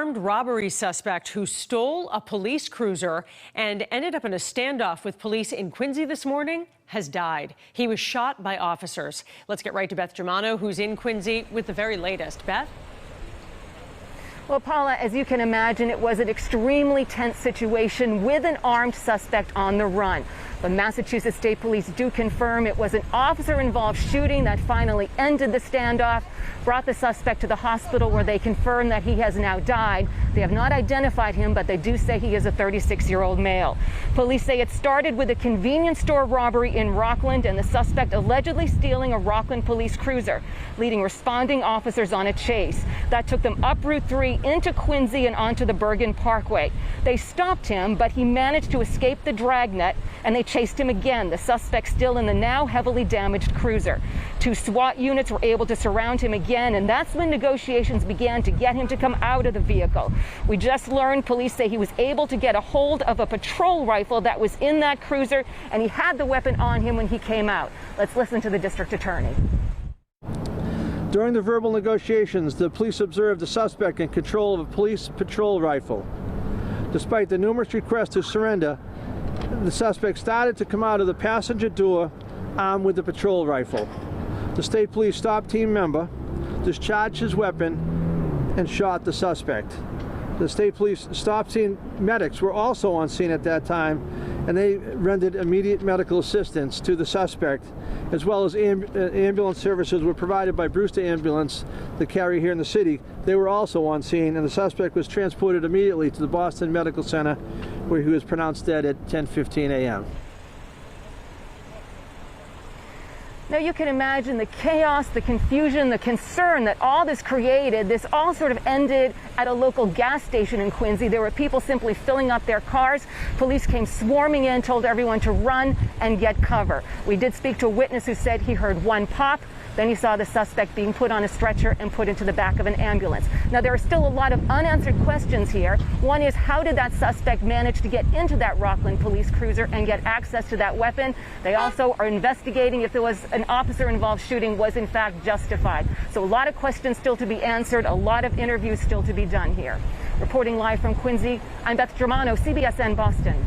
armed robbery suspect who stole a police cruiser and ended up in a standoff with police in Quincy this morning has died. He was shot by officers. Let's get right to Beth Germano, who's in Quincy with the very latest. Beth? Well, Paula, as you can imagine, it was an extremely tense situation with an armed suspect on the run. The Massachusetts State Police do confirm it was an officer-involved shooting that finally ended the standoff, brought the suspect to the hospital where they confirm that he has now died. They have not identified him, but they do say he is a 36-year-old male. Police say it started with a convenience store robbery in Rockland and the suspect allegedly stealing a Rockland police cruiser, leading responding officers on a chase. That took them up Route 3 into Quincy and onto the Bergen Parkway. They stopped him, but he managed to escape the dragnet, and they chased him again, the suspect still in the now heavily damaged cruiser. 2 SWAT units were able to surround him again, and that's when negotiations began to get him to come out of the vehicle. We just learned police say he was able to get a hold of a patrol rifle that was in that cruiser, and he had the weapon on him when he came out. Let's listen to the district attorney. During the verbal negotiations, the police observed the suspect in control of a police patrol rifle. Despite the numerous requests to surrender, the suspect started to come out of the passenger door armed with the patrol rifle. The state police stop team member discharged his weapon and shot the suspect. The state police stop team medics were also on scene at that time, and they rendered immediate medical assistance to the suspect, as well as ambulance services were provided by Brewster Ambulance, the carrier here in the city. They were also on scene, and the suspect was transported immediately to the Boston Medical Center, where he was pronounced dead at 10:15 a.m. Now you can imagine the chaos, the confusion, the concern that all this created. This all sort of ended at a local gas station in Quincy. There were people simply filling up their cars. Police came swarming in, told everyone to run and get cover. We did speak to a witness who said he heard one pop. Then he saw the suspect being put on a stretcher and put into the back of an ambulance. Now, there are still a lot of unanswered questions here. One is, how did that suspect manage to get into that Rockland police cruiser and get access to that weapon? They also are investigating if there was an officer-involved shooting was in fact justified. So a lot of questions still to be answered, a lot of interviews still to be done here. Reporting live from Quincy, I'm Beth Germano, CBSN Boston.